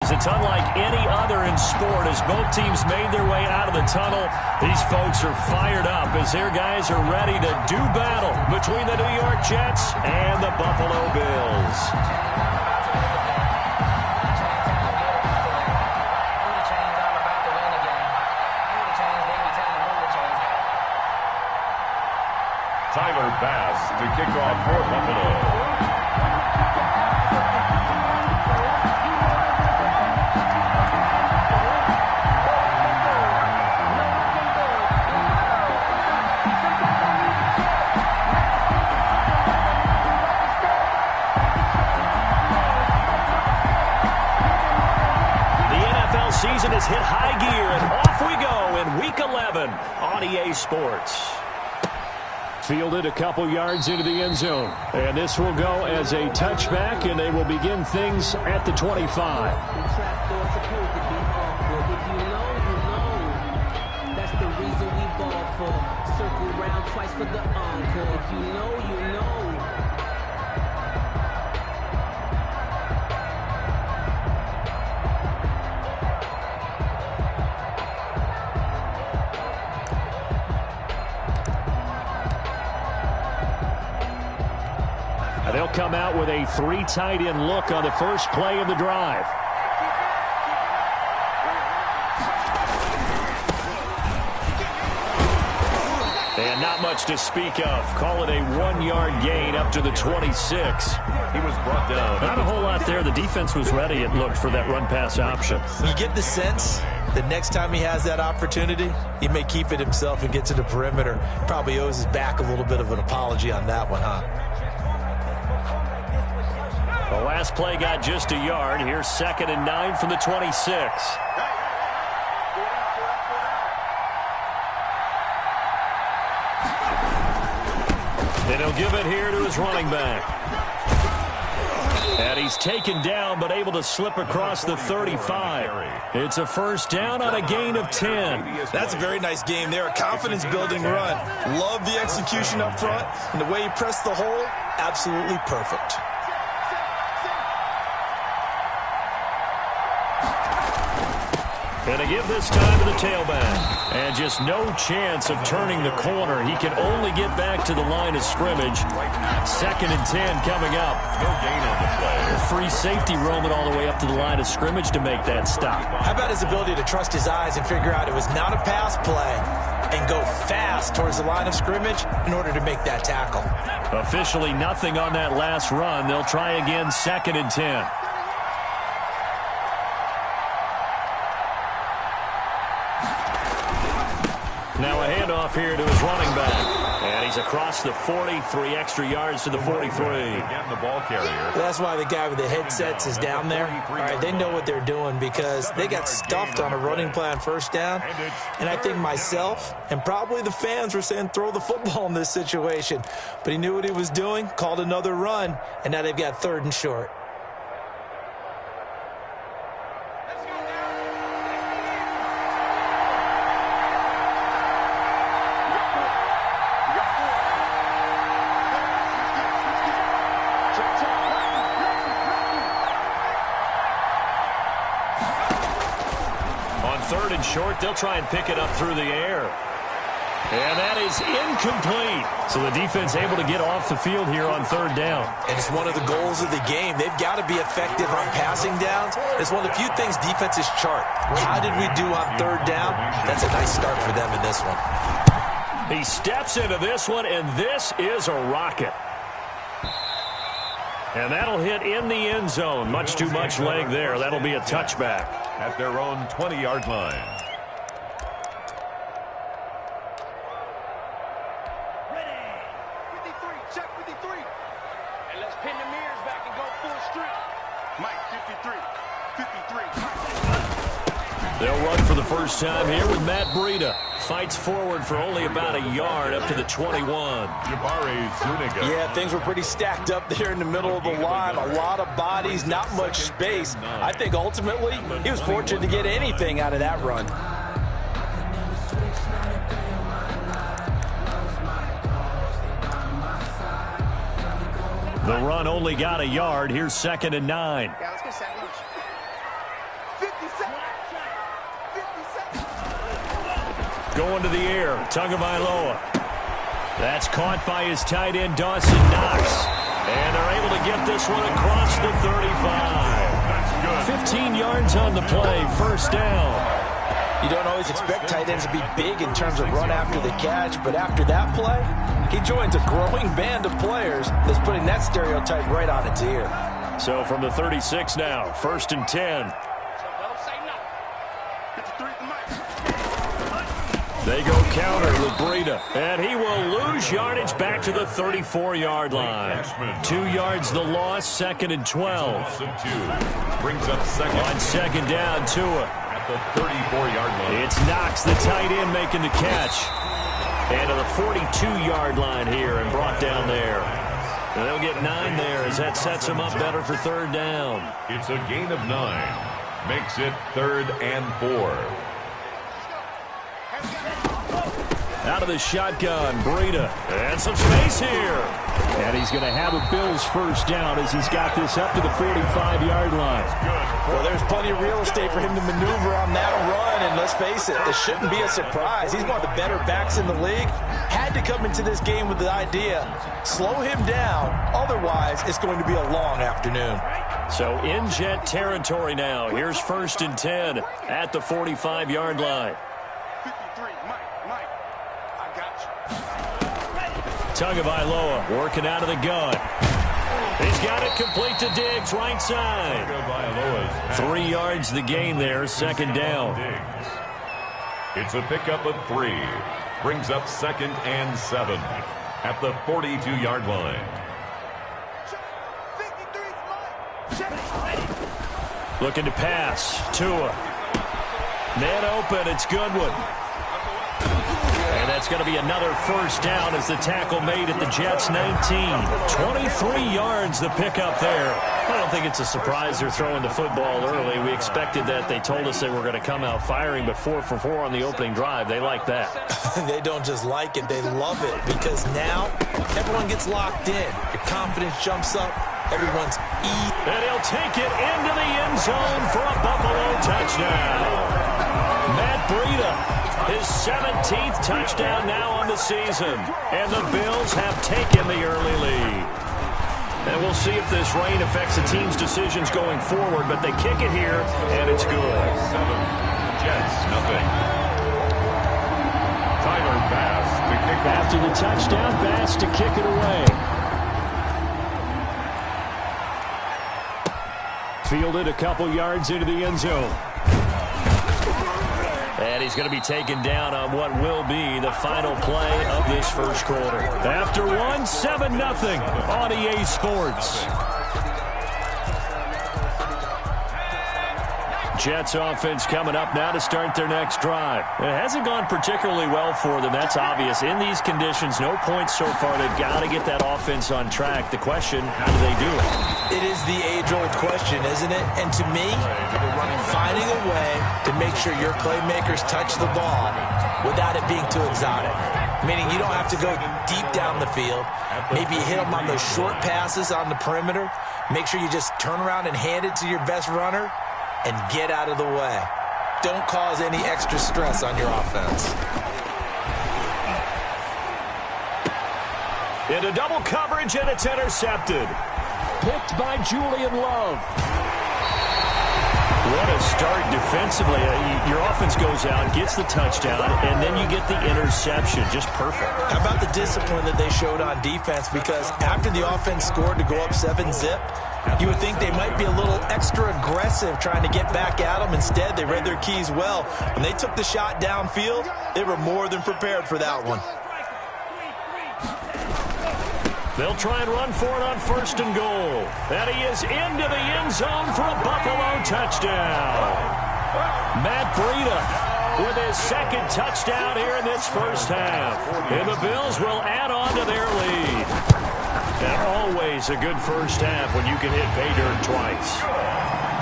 As it's unlike any other in sport, as both teams made their way out of the tunnel, these folks are fired up as their guys are ready to do battle between the New York Jets and the Buffalo Bills. Tyler Bass to kick off for Buffalo. Season has hit high gear, and off we go in Week 11 on EA Sports. Fielded a couple yards into the end zone, and this will go as a touchback, and they will begin things at the 25. That's the reason we ball for. Circle round twice for the encore. If you know, you know. They'll come out with a 3 tight end look on the first play of the drive. And not much to speak of. Call it a 1-yard gain up to the 26. He was brought down. Not a whole lot there. The defense was ready, it looked, for that run-pass option. You get the sense that next time he has that opportunity, he may keep it himself and get to the perimeter. Probably owes his back a little bit of an apology on that one, huh? The last play got just a yard. Here's 2nd and 9 from the 26. And he'll give it here to his running back. And he's taken down but able to slip across the 35. It's a first down on a gain of 10. That's a very nice game there. A confidence-building run. Love the execution up front. And the way he pressed the hole, absolutely perfect. And to give this time to the tailback. And just no chance of turning the corner. He can only get back to the line of scrimmage. 2nd and 10 coming up. No gain on the play. Free safety roaming all the way up to the line of scrimmage to make that stop. How about his ability to trust his eyes and figure out it was not a pass play and go fast towards the line of scrimmage in order to make that tackle. Officially nothing on that last run. They'll try again 2nd and 10. Now a handoff here to his running back. And he's across the 40, 3 extra yards to the 43. Again, the ball carrier. That's why the guy with the headsets is down there. All right, they know what they're doing because they got stuffed on a running play on first down. And I think myself and probably the fans were saying throw the football in this situation. But he knew what he was doing, called another run, and now they've got 3rd and short. Short, they'll try and pick it up through the air. And that is incomplete. So the defense able to get off the field here on 3rd down. And it's one of the goals of the game. They've got to be effective on passing downs. It's one of the few things defenses chart. How did we do on 3rd down? That's a nice start for them in this one. He steps into this one, and this is a rocket. And that'll hit in the end zone. Much too much leg there. That'll be a touchback. At their own 20-yard line. Ready. 53, check 53. And let's pin the mirrors back and go full strip. Mike, 53. They'll run for the first time here with Matt Breida. Fights forward for only about a yard up to the 21. Jabari Zuniga. Yeah, things were pretty stacked up there in the middle of the line. A lot of bodies, not much space. I think ultimately he was fortunate to get anything out of that run. The run only got a yard. Here's 2nd and 9. Yeah, let's get 7. Going to the air, Tagovailoa. That's caught by his tight end, Dawson Knox. And they're able to get this one across the 35. 15 yards on the play, first down. You don't always expect tight ends to be big in terms of run after the catch, but after that play, he joins a growing band of players that's putting that stereotype right on its ear. So from the 36 now, first and 10. They go counter with Breida, and he will lose yardage back to the 34-yard line. 2 yards the loss, second and 12. Brings up second. On second down, Tua. At the 34-yard line. It's Knox, the tight end, making the catch. And to the 42-yard line here and brought down there. And they'll get 9 there as that sets them up better for third down. It's a gain of 9. Makes it 3rd and 4. Out of the shotgun, Breida. And some space here. And he's going to have a Bills first down as he's got this up to the 45-yard line. Well, there's plenty of real estate for him to maneuver on that run. And let's face it, this shouldn't be a surprise. He's one of the better backs in the league. Had to come into this game with the idea, slow him down. Otherwise, it's going to be a long afternoon. So in Jet territory now. Here's first and 10 at the 45-yard line. Tagovailoa working out of the gun. He's got it complete to Diggs, right side. 3 yards the gain there, second down. It's a pickup of 3. Brings up second and 7 at the 42-yard line. Looking to pass. Tua. Man open, it's Goodwin. And that's going to be another first down as the tackle made at the Jets' 19. 23 yards the pickup there. I don't think it's a surprise they're throwing the football early. We expected that. They told us they were going to come out firing, but 4 for 4 on the opening drive. They like that. They don't just like it, they love it, because now everyone gets locked in. Your confidence jumps up. Everyone's And he'll take it into the end zone for a Buffalo touchdown. Matt Breida, his 17th touchdown now on the season. And the Bills have taken the early lead. And we'll see if this rain affects the team's decisions going forward, but they kick it here, and it's good. 7, Jets, nothing. Tyler Bass to kick off. After the touchdown, Bass to kick it away. Fielded a couple yards into the end zone. And he's going to be taken down on what will be the final play of this first quarter. After one, 7-0 on EA Sports. Jets offense coming up now to start their next drive. It hasn't gone particularly well for them. That's obvious. In these conditions, no points so far. They've got to get that offense on track. The question, how do they do it? It is the age-old question, isn't it? And to me, finding a way to make sure your playmakers touch the ball without it being too exotic. Meaning you don't have to go deep down the field. Maybe you hit them on those short passes on the perimeter. Make sure you just turn around and hand it to your best runner and get out of the way. Don't cause any extra stress on your offense. Into double coverage, and it's intercepted. Picked by Julian Love. What a start defensively. Your offense goes out, gets the touchdown, and then you get the interception. Just perfect. How about the discipline that they showed on defense? Because after the offense scored to go up 7-zip, you would think they might be a little extra aggressive trying to get back at them. Instead, they read their keys well. When they took the shot downfield, they were more than prepared for that one. They'll try and run for it on first and goal. And he is into the end zone for a Buffalo touchdown. Matt Breida with his second touchdown here in this first half. And the Bills will add on to their lead. And always a good first half when you can hit pay dirt twice.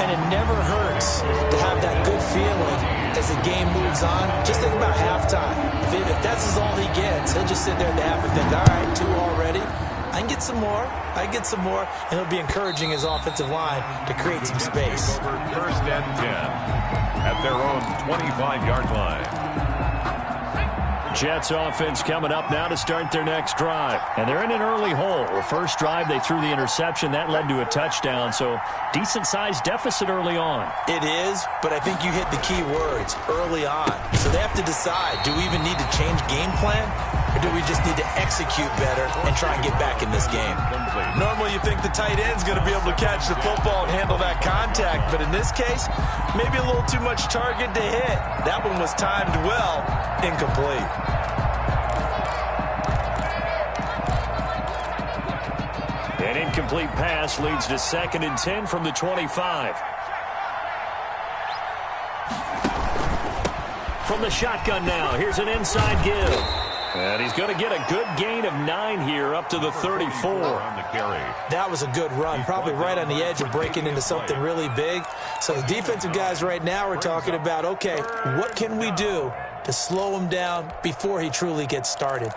And it never hurts to have that good feeling as the game moves on. Just think about halftime. If that's all he gets, he'll just sit there at the half and think, all right, 2 already. I can get some more. I can get some more. And he'll be encouraging his offensive line to create some space. First and 10. at their own 25-yard line. Jets offense coming up now to start their next drive. And they're in an early hole. The first drive, they threw the interception. That led to a touchdown, so decent-sized deficit early on. It is, but I think you hit the key words, early on. So they have to decide, do we even need to change game plan, or do we just need to execute better and try and get back in this game? Normally you think the tight end's going to be able to catch the football and handle that contact, but in this case, maybe a little too much target to hit. That one was timed well, incomplete. An incomplete pass leads to 2nd and 10 from the 25. From the shotgun now, here's an inside give. And he's going to get a good gain of 9 here up to the 34. That was a good run, probably right on the edge of breaking into something really big. So the defensive guys right now are talking about, okay, what can we do to slow him down before he truly gets started?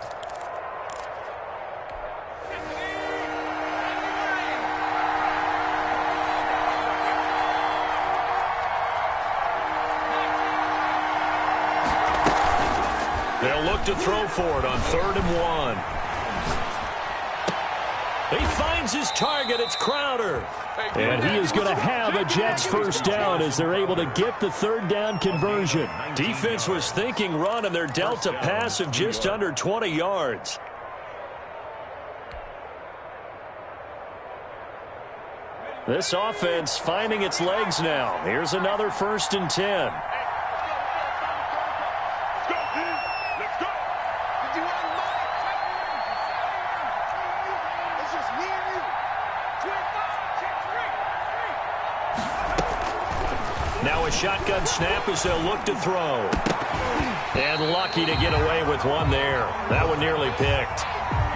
They'll look to throw for it on 3rd and 1. He finds his target. It's Crowder. And he is going to have a Jets first down as they're able to get the 3rd down conversion. Defense was thinking run, and they're dealt a pass of just under 20 yards. This offense finding its legs now. Here's another 1st and 10. Now a shotgun snap as they'll look to throw. And lucky to get away with one there. That one nearly picked.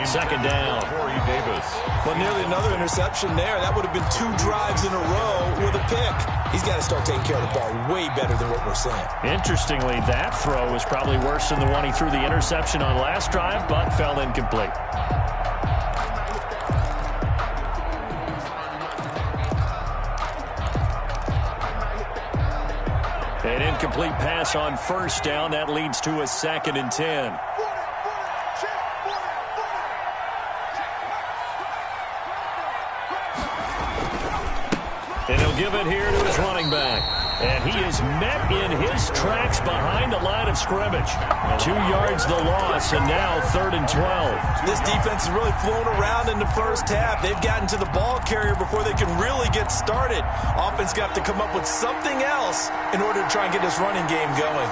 2nd down. Well, nearly another interception there. That would have been 2 drives in a row with a pick. He's got to start taking care of the ball way better than what we're saying. Interestingly, that throw was probably worse than the one he threw the interception on last drive, but fell incomplete. An incomplete pass on 1st down. That leads to a 2nd and 10. And he'll give it here to his running back. And he is met in his tracks behind the line of scrimmage. 2 yards the loss, and now 3rd and 12. This defense has really flown around in the first half. They've gotten to the ball carrier before they can really get started. Offense got to come up with something else in order to try and get this running game going.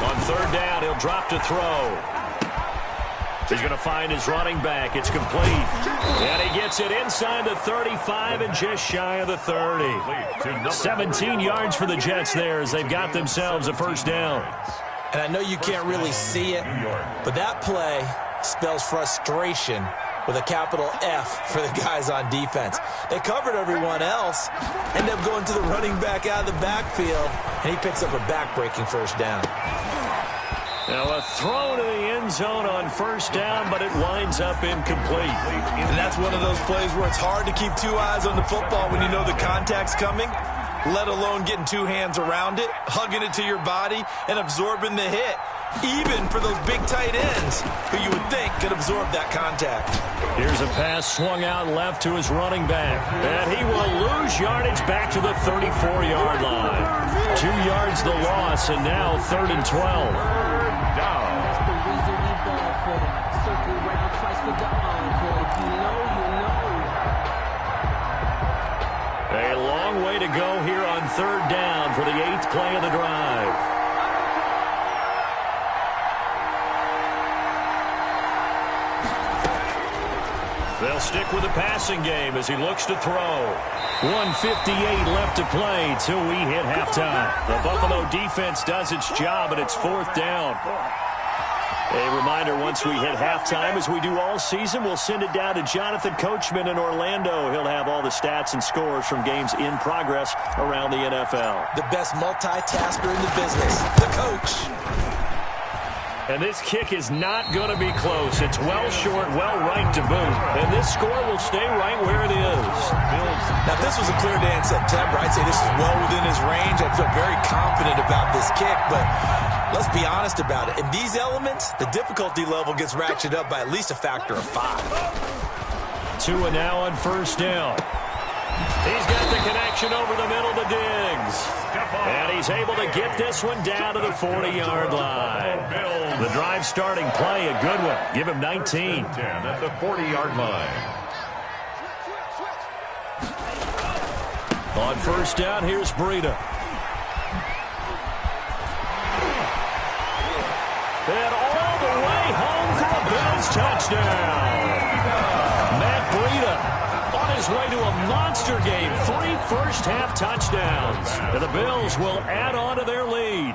On 3rd down, he'll drop to throw. He's going to find his running back. It's complete. And he gets it inside the 35 and just shy of the 30. 17 yards for the Jets there as they've got themselves a 1st down. And I know you can't really see it, but that play spells frustration with a capital F for the guys on defense. They covered everyone else, end up going to the running back out of the backfield, and he picks up a back-breaking 1st down. Now a throw to the end zone on 1st down, but it winds up incomplete. And that's one of those plays where it's hard to keep 2 eyes on the football when you know the contact's coming, let alone getting 2 hands around it, hugging it to your body, and absorbing the hit, even for those big tight ends who you would think could absorb that contact. Here's a pass swung out left to his running back. And he will lose yardage back to the 34-yard line. 2 yards the loss, and now 3rd and 12. That's the reason we ball for them. Circle round twice for the encore. If you know, you know. A long way to go here on 3rd down for the 8th play of the drive. They'll stick with the passing game as he looks to throw. 1:58 left to play till we hit halftime. The Buffalo defense does its job, and it's 4th down. A reminder, once we hit halftime, as we do all season, we'll send it down to Jonathan Coachman in Orlando. He'll have all the stats and scores from games in progress around the NFL. The best multitasker in the business, the coach. And this kick is not going to be close. It's well short, well right to boot. And this score will stay right where it is. Now, if this was a clear day in September, I'd say this is well within his range. I'd feel very confident about this kick, but let's be honest about it. In these elements, the difficulty level gets ratcheted up by at least a factor of 5. Tua now on first down. He's got the connection over the middle to Diggs. And he's able to get this one down to the 40-yard line. The drive starting play, a good one. Give him 19. 10 at the 40-yard line. On first down, here's Breida. And all the way home for a Bills touchdown. Matt Breida on his way to a monster game. 3 first-half touchdowns. And the Bills will add on to their lead.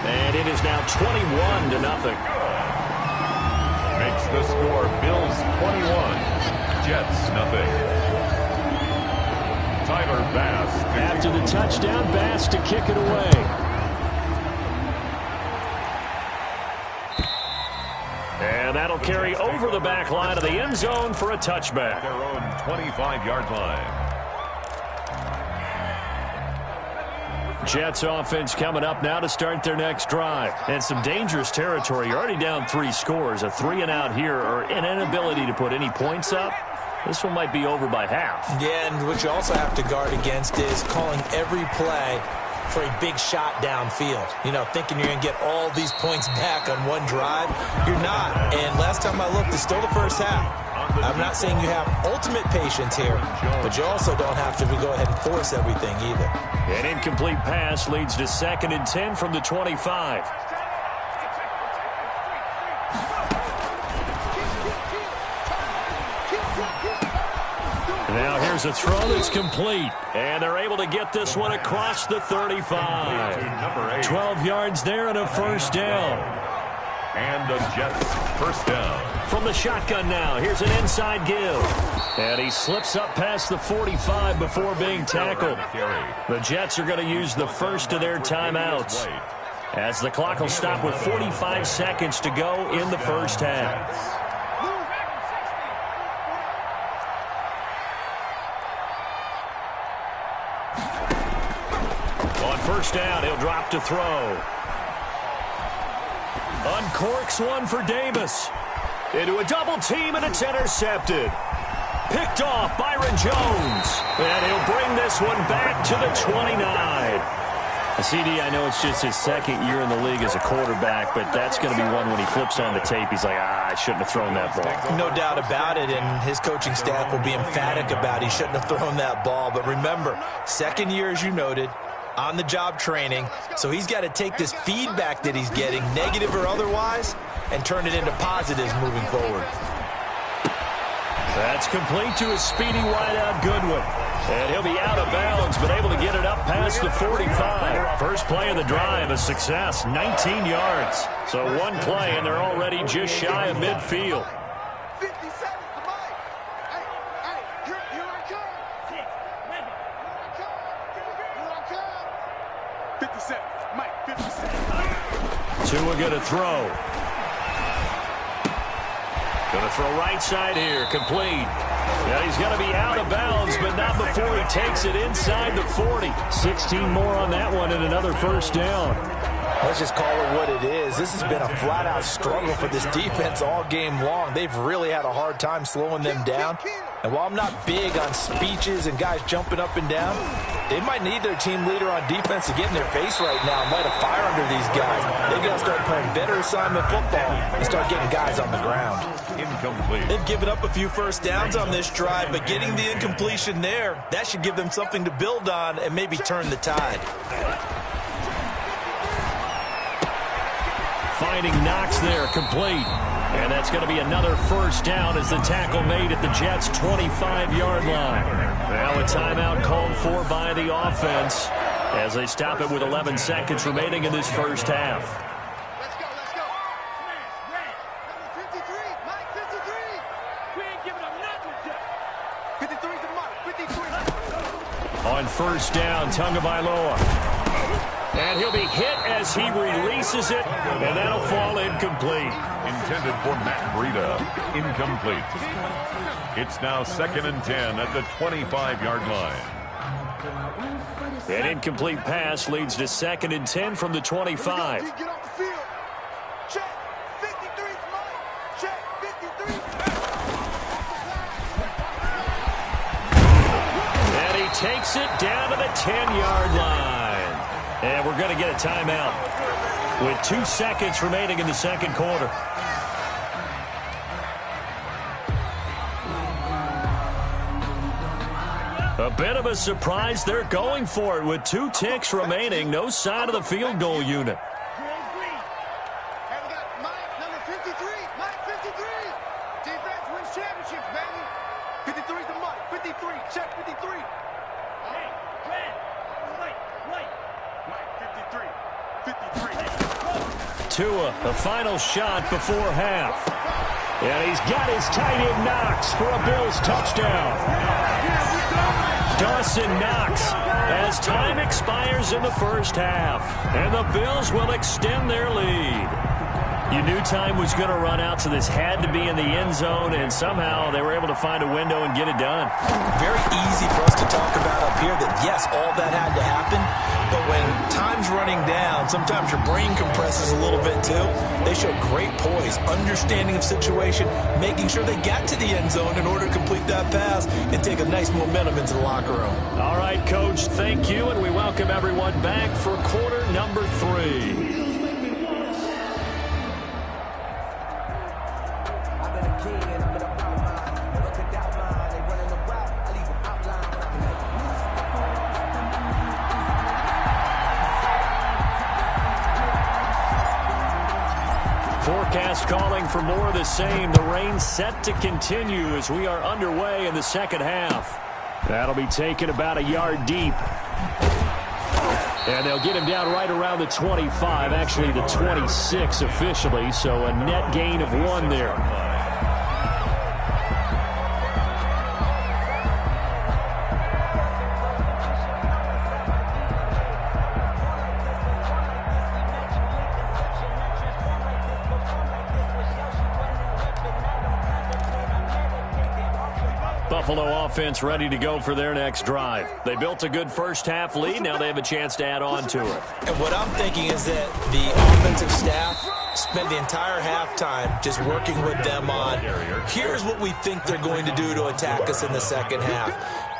And it is now 21-0. Makes the score Bills 21, Jets nothing. Tyler Bass. After the touchdown, Bass to kick it away. And that'll carry over the back line of the end zone for a touchback. Their own 25-yard line. Jets offense coming up now to start their next drive. And some dangerous territory. You're already down 3 scores. A 3-and-out here or an inability to put any points up. This one might be over by half. Yeah, and what you also have to guard against is calling every play for a big shot downfield. You know, thinking you're going to get all these points back on one drive. You're not. And last time I looked, it's still the first half. I'm not saying you have ultimate patience here, but you also don't have to go ahead and force everything either. An incomplete pass leads to 2nd and 10 from the 25. Now here's a throw that's complete. And they're able to get this one across the 35. 12 yards there and a first down. And the Jets first down. From the shotgun now, here's an inside give. And he slips up past the 45 before being tackled. The Jets are going to use the first of their timeouts, as the clock will stop with 45 seconds to go in the first half. On first down, he'll drop to throw. Uncorks one for Davis. Into a double team, and it's intercepted. Picked off Byron Jones. And he'll bring this one back to the 29. CD, I know it's just his 2nd year in the league as a quarterback, but that's going to be one when he flips on the tape. He's like, I shouldn't have thrown that ball. No doubt about it, and his coaching staff will be emphatic about he shouldn't have thrown that ball. But remember, 2nd year, as you noted, on-the-job training, so he's got to take this feedback that he's getting, negative or otherwise, and turn it into positives moving forward. That's complete to a speedy wideout Goodwin. And he'll be out of bounds, but able to get it up past the 45. First play of the drive, a success, 19 yards. So one play, and they're already just shy of midfield. 57, Mike. Hey, here I come. Here I come. 57, Mike, 57. Tua going to throw. Going to throw right side here, complete. Yeah, he's going to be out of bounds, but not before he takes it inside the 40. 16 more on that one and another first down. Let's just call it what it is. This has been a flat-out struggle for this defense all game long. They've really had a hard time slowing them down. And while I'm not big on speeches and guys jumping up and down, they might need their team leader on defense to get in their face right now and light a fire under these guys. They've got to start playing better assignment football and start getting guys on the ground. Incomplete. They've given up a few first downs on this drive, but getting the incompletion there, that should give them something to build on and maybe turn the tide. Finding Knox there, complete. And that's going to be another first down as the tackle made at the Jets' 25-yard line. Now a timeout called for by the offense as they stop it with 11 seconds remaining in this first half. Let's go. Number 53, Mike, 53. We ain't giving up nothing, Jeff. 53's the mark, 53. On first down, Tagovailoa. And he'll be hit as he releases it, and that'll fall incomplete. Intended for Matt Breida. Incomplete. It's now 2nd and 10 at the 25-yard line. An incomplete pass leads to 2nd and 10 from the 25. Get off the field. Check. 53 is mine. Check. 53. And he takes it down to the 10-yard line. And we're going to get a timeout with 2 seconds remaining in the second quarter. A bit of a surprise. They're going for it with 2 ticks remaining. No sign of the field goal unit. And we got Mike, number 53. Mike, 53. Defense wins championships, baby. 53 is the Mike. 53. Check 53. Hey, Red. Wait. Mike, 53. 53. Tua, the final shot before half. And he's got his tight end Knox for a Bills touchdown. Dawson Knox as time expires in the first half. And the Bills will extend their lead. You knew time was going to run out, so this had to be in the end zone, and somehow they were able to find a window and get it done. Very easy for us to talk about up here that, yes, all that had to happen, but when time's running down, sometimes your brain compresses a little bit too. They showed great poise, understanding of situation, making sure they got to the end zone in order to complete that pass and take a nice momentum into the locker room. All right, Coach, thank you, and we welcome everyone back for quarter number 3. Forecast calling for more of the same. The rain set to continue as we are underway in the second half. That'll be taken about a yard deep. And they'll get him down right around the 25, actually the 26 officially, so a net gain of 1 there. Buffalo offense ready to go for their next drive. They built a good first half lead. Now they have a chance to add on to it. And what I'm thinking is that the offensive staff spent the entire halftime just working with them on, here's what we think they're going to do to attack us in the second half.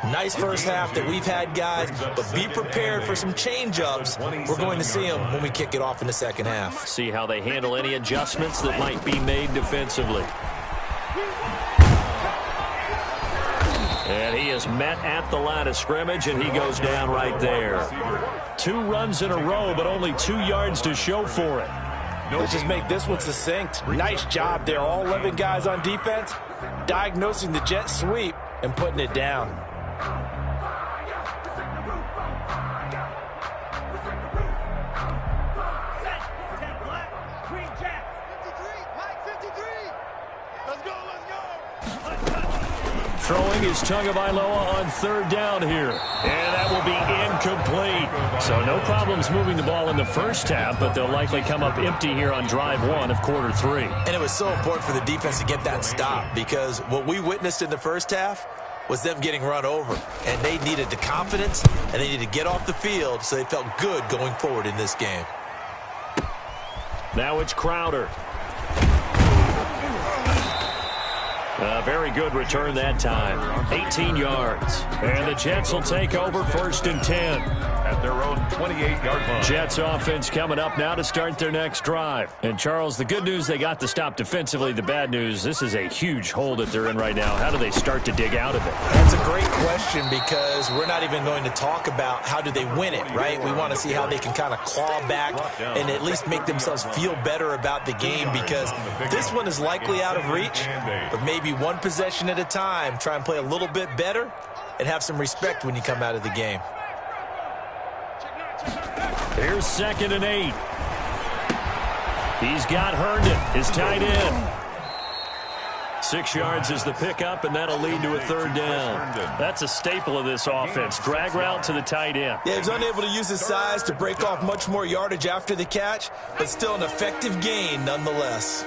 Nice first half that we've had, guys, but be prepared for some change-ups. We're going to see them when we kick it off in the second half. See how they handle any adjustments that might be made defensively. And he is met at the line of scrimmage, and he goes down right there. 2 runs in a row, but only 2 yards to show for it. Let's just make this one succinct. Nice job there, all 11 guys on defense, diagnosing the jet sweep and putting it down. Throwing is Tagovailoa on 3rd down here. And that will be incomplete. So no problems moving the ball in the first half, but they'll likely come up empty here on drive 1 of quarter 3. And it was so important for the defense to get that stop because what we witnessed in the first half was them getting run over. And they needed the confidence, and they needed to get off the field so they felt good going forward in this game. Now it's Crowder. A very good return that time. 18 yards. And the Jets will take over 1st and 10. At their own 28-yard line. Jets offense coming up now to start their next drive. And, Charles, the good news, they got the stop defensively. The bad news, this is a huge hole that they're in right now. How do they start to dig out of it? That's a great question because we're not even going to talk about how do they win it, right? We want to see how they can kind of claw back and at least make themselves feel better about the game because this one is likely out of reach, but maybe one possession at a time. Try and play a little bit better and have some respect when you come out of the game. Here's 2nd and 8. He's got Herndon, his tight end. 6 yards is the pickup, and that'll lead to a third down. That's a staple of this offense. Drag route to the tight end. Yeah, he's unable to use his size to break off much more yardage after the catch, but still an effective gain nonetheless.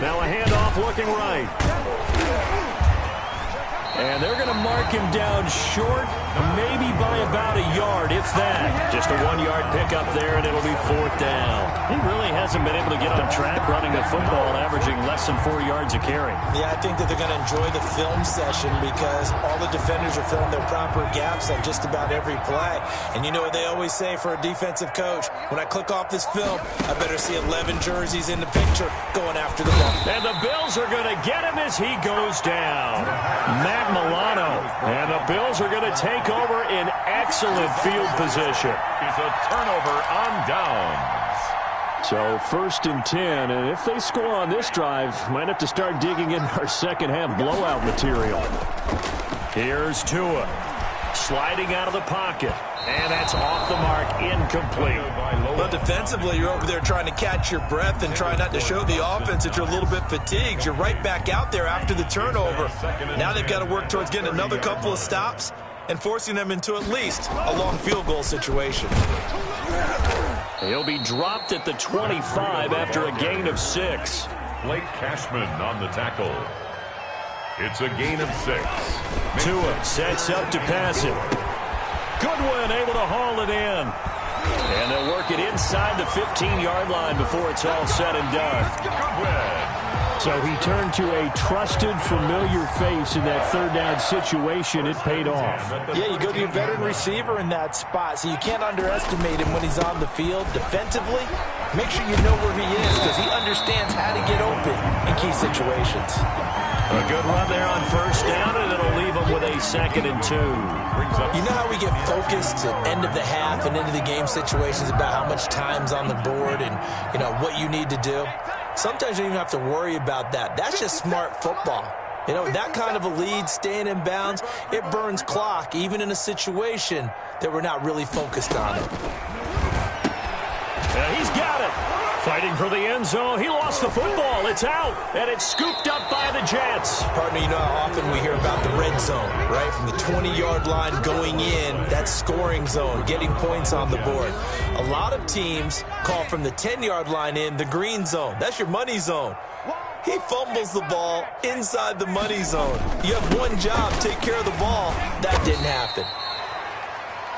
Now a handoff looking right. And they're going to mark him down short, maybe by about a yard, if that. Just a 1-yard pickup there, and it'll be 4th down. He really hasn't been able to get on track running the football, averaging less than 4 yards a carry. Yeah, I think that they're going to enjoy the film session because all the defenders are filling their proper gaps on just about every play. And you know what they always say for a defensive coach? When I click off this film, I better see 11 jerseys in the picture going after the ball. And the Bills are going to get him as he goes down. Matt Milano. And the Bills are going to take over in excellent field position. It's a turnover on downs. So 1st and 10, and if they score on this drive, might have to start digging in our second half blowout material. Here's Tua, sliding out of the pocket, and that's off the mark, incomplete. But defensively, you're over there trying to catch your breath and try not to show the offense that you're a little bit fatigued. You're right back out there after the turnover. Now they've got to work towards getting another couple of stops and forcing them into at least a long field goal situation. He'll be dropped at the 25 after a gain of 6. Blake Cashman on the tackle. It's a gain of 6. Tua sets up to pass it. Goodwin able to haul it in. And they'll work it inside the 15-yard line before it's all said and done. Goodwin. So he turned to a trusted, familiar face in that third down situation. It paid off. Yeah, you go to your veteran receiver in that spot, so you can't underestimate him when he's on the field. Defensively, make sure you know where he is because he understands how to get open in key situations. A good run there on 1st down, and it'll leave him with a 2nd and 2. You know how we get focused at end of the half and into the game situations about how much time's on the board and, you know, what you need to do? Sometimes you don't even have to worry about that. That's just smart football. You know, that kind of a lead, staying in bounds, it burns clock, even in a situation that we're not really focused on it. He's got it. Fighting for the end zone. He lost the football. It's out. And it's scooped up by the Jets. Partner, you know how often we hear about the red zone, right? From the 20-yard line going in, that scoring zone, getting points on the board. A lot of teams call from the 10-yard line in the green zone. That's your money zone. He fumbles the ball inside the money zone. You have one job, take care of the ball. That didn't happen.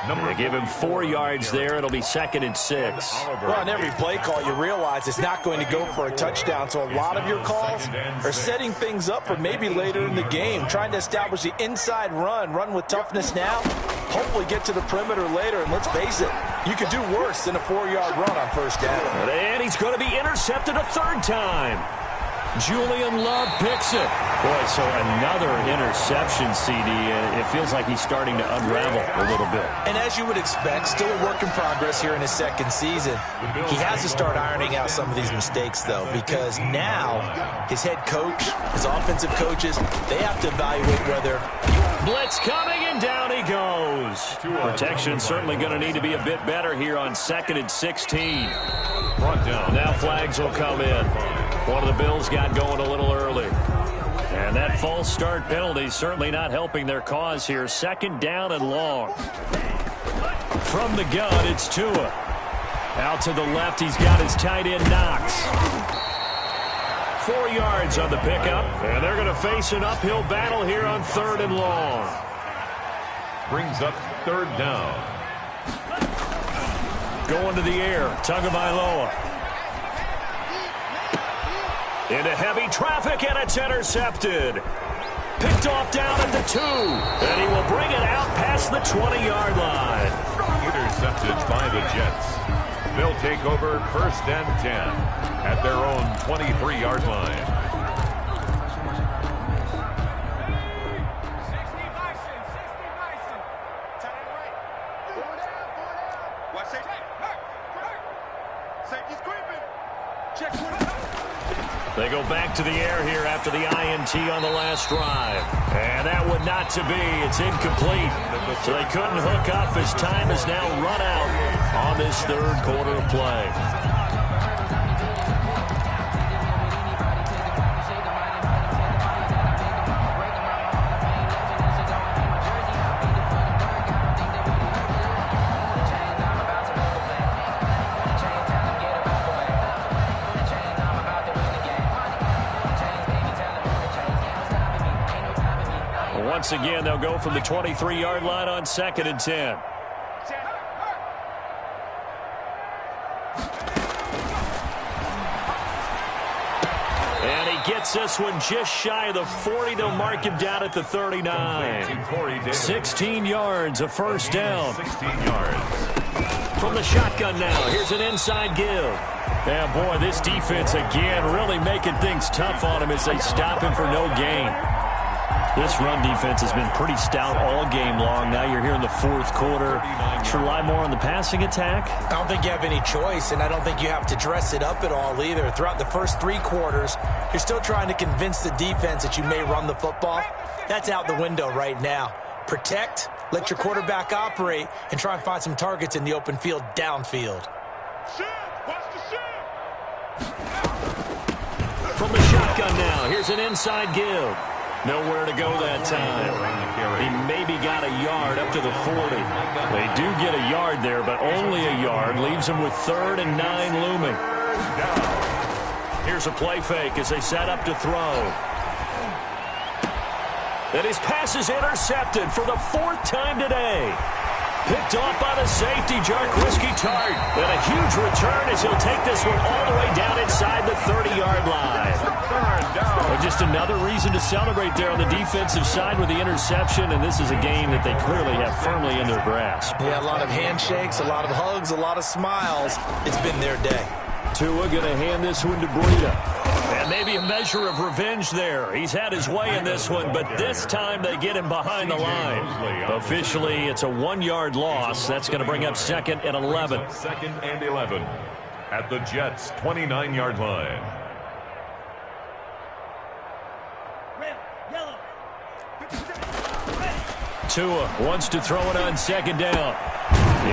They give him 4 yards there. It'll be 2nd and 6. Well, on every play call, you realize it's not going to go for a touchdown. So a lot of your calls are setting things up for maybe later in the game, trying to establish the inside run with toughness now, hopefully get to the perimeter later. And let's face it, you could do worse than a 4-yard run on 1st down. And he's going to be intercepted a 3rd time. Julian Love picks it. Boy, so another interception, CD, and it feels like he's starting to unravel a little bit. And as you would expect, still a work in progress here in his 2nd season. He has to start ironing out some of these mistakes, though, because now his head coach, his offensive coaches, they have to evaluate whether... Blitz coming, and down he goes. Protection certainly going to need to be a bit better here on 2nd and 16. Brought down. Now flags will come in. One of the Bills got going a little early. And that false start penalty certainly not helping their cause here. 2nd down and long. From the gun, it's Tua. Out to the left, he's got his tight end Knox. 4 yards on the pickup, and they're going to face an uphill battle here on 3rd and long. Brings up 3rd down. Going to the air, Tagovailoa. Into heavy traffic, and it's intercepted. Picked off down at the 2, and he will bring it out past the 20-yard line. Intercepted by the Jets. They'll take over 1st and 10 at their own 23-yard line. Watch safety. Safety's creeping. They go back to the air here after the INT on the last drive. And that would not to be. It's incomplete. So they couldn't hook up as time has now run out on this third quarter of play. Once again, they'll go from the 23-yard line on 2nd and 10. And he gets this one just shy of the 40. They'll mark him down at the 39. 16 yards, a first down. 16 yards. From the shotgun now, here's an inside give. Yeah, boy, this defense again really making things tough on him as they stop him for no gain. This run defense has been pretty stout all game long. Now you're here in the fourth quarter. Should rely more on the passing attack? I don't think you have any choice, and I don't think you have to dress it up at all either. Throughout the first 3 quarters, you're still trying to convince the defense that you may run the football. That's out the window right now. Protect, let your quarterback operate, and try and find some targets in the open field downfield. From the shotgun now, here's an inside give. Nowhere to go that time. He maybe got a yard up to the 40. They do get a yard there, but only a yard. Leaves him with 3rd and 9 looming. Here's a play fake as they set up to throw. And his pass is intercepted for the 4th time today. Picked off by the safety, Jarquiski Tart. And a huge return as he'll take this one all the way down inside the 30-yard line. And just another reason to celebrate there on the defensive side with the interception, and this is a game that they clearly have firmly in their grasp. Yeah, a lot of handshakes, a lot of hugs, a lot of smiles. It's been their day. Tua going to hand this one to Breida. And maybe a measure of revenge there. He's had his way in this one, but this time they get him behind the line. Officially, it's a 1-yard loss. That's going to bring up 2nd and 11. 2nd and 11 at the Jets' 29-yard line. Tua wants to throw it on 2nd down.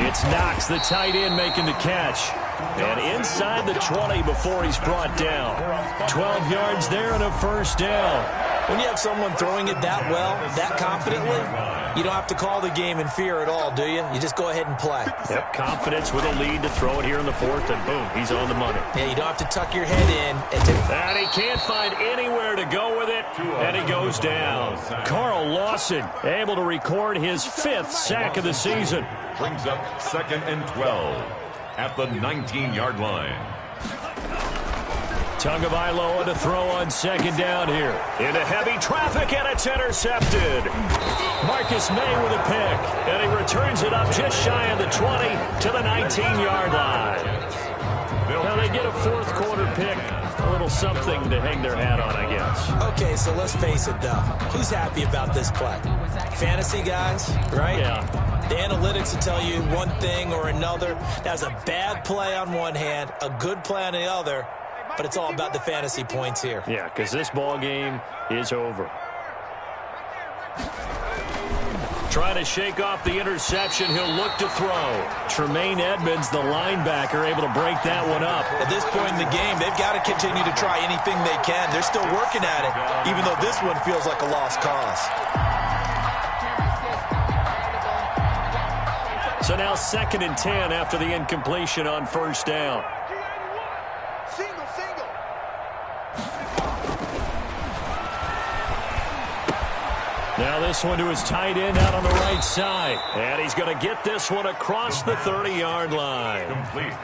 It's Knox, the tight end, making the catch. And inside the 20 before he's brought down. 12 yards there and a first down. When you have someone throwing it that well, that confidently, you don't have to call the game in fear at all, do you? You just go ahead and play. Yep, confidence with a lead to throw it here in the 4th, and boom, he's on the money. Yeah, you don't have to tuck your head in. And he can't find anywhere to go with it, and he goes down. Carl Lawson able to record his 5th sack of the season. Brings up 2nd and 12 at the 19-yard line. Tagovailoa to throw on 2nd down here. Into heavy traffic, and it's intercepted. Marcus May with a pick, and he returns it up just shy of the 20 to the 19-yard line. Now they get a 4th quarter pick. A little something to hang their hat on, I guess. Okay, so let's face it, though. Who's happy about this play? Fantasy guys, right? Yeah. The analytics will tell you one thing or another. That's a bad play on one hand, a good play on the other, but it's all about the fantasy points here. Yeah, because this ball game is over. Trying to shake off the interception. He'll look to throw. Tremaine Edmonds, the linebacker, able to break that one up. At this point in the game, they've got to continue to try anything they can. They're still working at it, even though this one feels like a lost cause. So now 2nd and 10 after the incompletion on 1st down. Now this one to his tight end out on the right side. And he's going to get this one across the 30-yard line.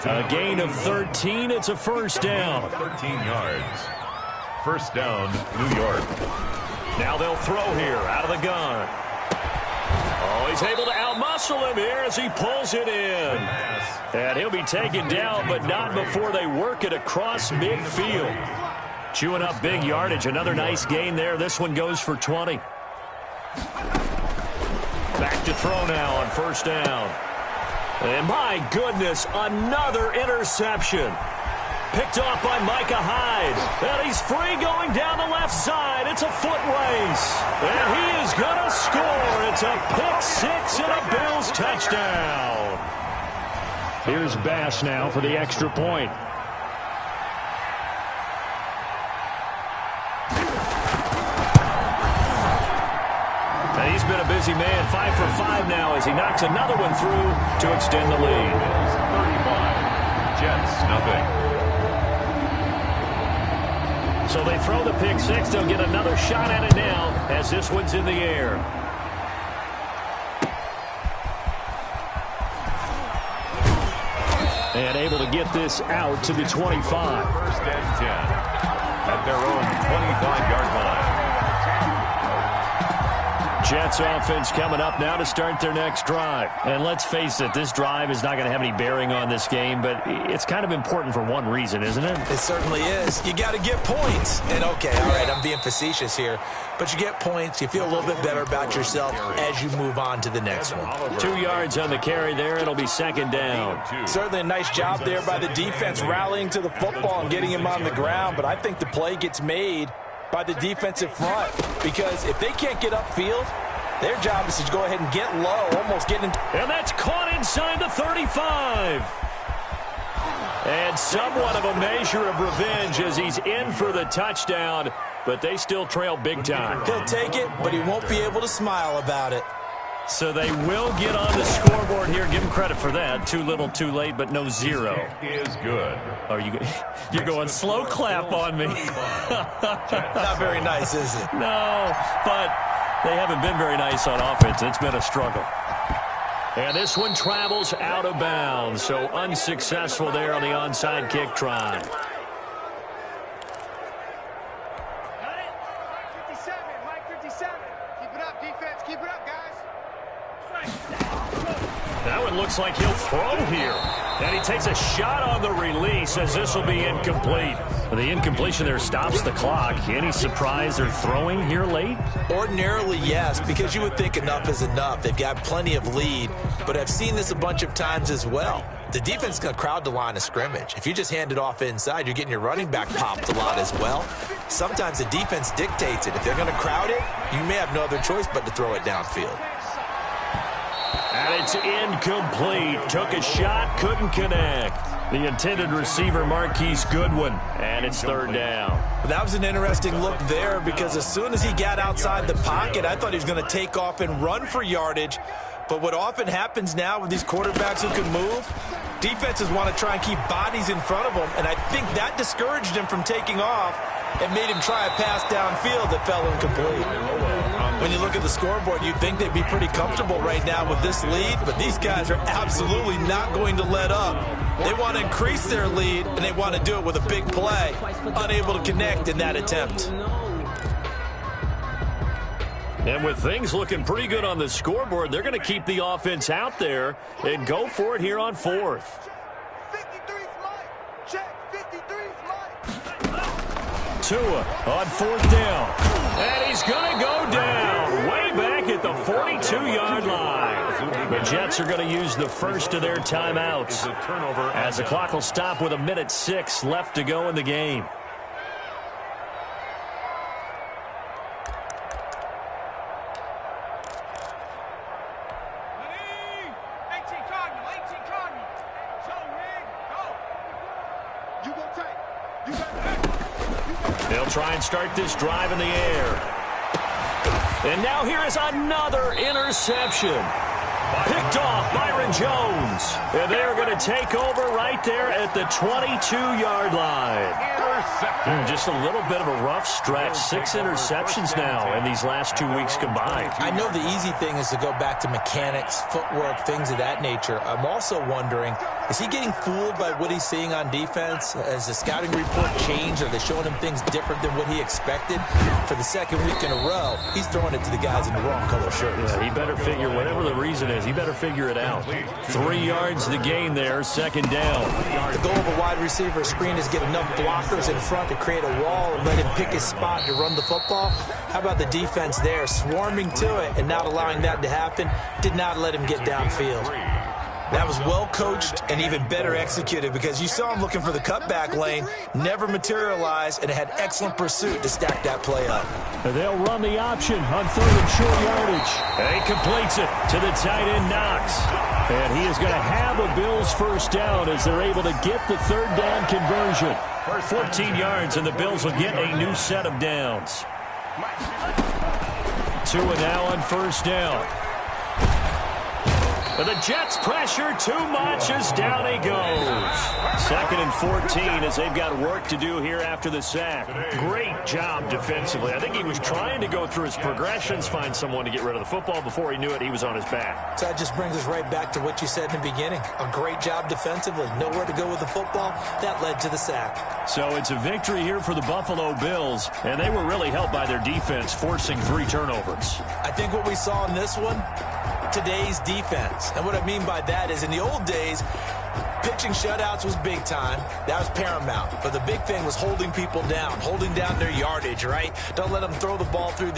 A gain of 13. It's a first down. 13 yards. First down, New York. Now they'll throw here out of the gun. Oh, he's able to outmuscle him here as he pulls it in. And he'll be taken down, but not before they work it across midfield. Chewing up big yardage. Another nice gain there. This one goes for 20. Back to throw now on 1st down. And my goodness, another interception. Picked off by Micah Hyde. And he's free going down the left side. It's a foot race. And he is going to score. It's a pick six and a Bills touchdown. Here's Bass now for the extra point. And he's been a busy man. 5 for 5 now as he knocks another one through to extend the lead. 35. Jets, nothing. So they throw the pick six. They'll get another shot at it now as this one's in the air. And able to get this out to the 25. First and 10 at their own 25-yard line. Jets offense coming up now to start their next drive. And let's face it, this drive is not going to have any bearing on this game, but it's kind of important for one reason, isn't it? It certainly is. You got to get points. And, okay, all right, I'm being facetious here, but you get points, you feel a little bit better about yourself as you move on to the next one. 2 yards on the carry there. It'll be second down. Certainly a nice job there by the defense rallying to the football and getting him on the ground, but I think the play gets made by the defensive front, because if they can't get upfield, their job is to go ahead and get low, almost get in. And that's caught inside the 35. And somewhat of a measure of revenge as he's in for the touchdown, but they still trail big time. He'll take it, but he won't be able to smile about it. So they will get on the scoreboard here. Give him credit for that. Too little, too late, but no zero. Is good. Oh, you're going slow clap on me. Not very nice, is it? No, but they haven't been very nice on offense. It's been a struggle. And this one travels out of bounds, so unsuccessful there on the onside kick try. That one looks like he'll throw here. And he takes a shot on the release as this will be incomplete. The incompletion there stops the clock. Any surprise they're throwing here late? Ordinarily, yes, because you would think enough is enough. They've got plenty of lead, but I've seen this a bunch of times as well. The defense is going to crowd the line of scrimmage. If you just hand it off inside, you're getting your running back popped a lot as well. Sometimes the defense dictates it. If they're going to crowd it, you may have no other choice but to throw it downfield. And it's incomplete. Took a shot, couldn't connect. The intended receiver, Marquise Goodwin, and it's third down. That was an interesting look there because as soon as he got outside the pocket, I thought he was going to take off and run for yardage. But what often happens now with these quarterbacks who can move, defenses want to try and keep bodies in front of them, and I think that discouraged him from taking off and made him try a pass downfield that fell incomplete. When you look at the scoreboard, you'd think they'd be pretty comfortable right now with this lead, but these guys are absolutely not going to let up. They want to increase their lead, and they want to do it with a big play. Unable to connect in that attempt. And with things looking pretty good on the scoreboard, they're going to keep the offense out there and go for it here on fourth. 53's Mike. Check. 53's Mike. Tua on fourth down. And he's going to go down way back at the 42-yard line. The Jets are going to use the first of their timeouts as the clock will stop with 1:06 left to go in the game. They'll try and start this drive in the air. And now here is another interception. Picked off Byron Jones. And they are going to take over right there at the 22-yard line. Just a little bit of a rough stretch. 6 interceptions now in these last 2 weeks combined. I know the easy thing is to go back to mechanics, footwork, things of that nature. I'm also wondering, is he getting fooled by what he's seeing on defense? Has the scouting report changed? Are they showing him things different than what he expected? For the second week in a row, he's throwing it to the guys in the wrong color shirts. Yeah, he better figure, whatever the reason is, he better figure it out. 3 yards the gain there, second down. The goal of a wide receiver screen is get enough blockers in front to create a wall and let him pick his spot to run the football. How about the defense there, swarming to it and not allowing that to happen? Did not let him get downfield. That was well coached and even better executed because you saw him looking for the cutback lane, never materialized, and had excellent pursuit to stack that play up. They'll run the option on 3rd and short yardage. And he completes it to the tight end, Knox. And he is going to have a Bills first down as they're able to get the 3rd down conversion. 14 yards, and the Bills will get a new set of downs. 2 and now on 1st down. But the Jets pressure too much as down he goes. 2nd and 14 as they've got work to do here after the sack. Great job defensively. I think he was trying to go through his progressions, find someone to get rid of the football. Before he knew it, he was on his back. So that just brings us right back to what you said in the beginning. A great job defensively. Nowhere to go with the football. That led to the sack. So it's a victory here for the Buffalo Bills, and they were really helped by their defense, forcing 3 turnovers. I think what we saw in this one, today's defense. And what I mean by that is in the old days, pitching shutouts was big time. That was paramount. But the big thing was holding people down, holding down their yardage, right? Don't let them throw the ball through the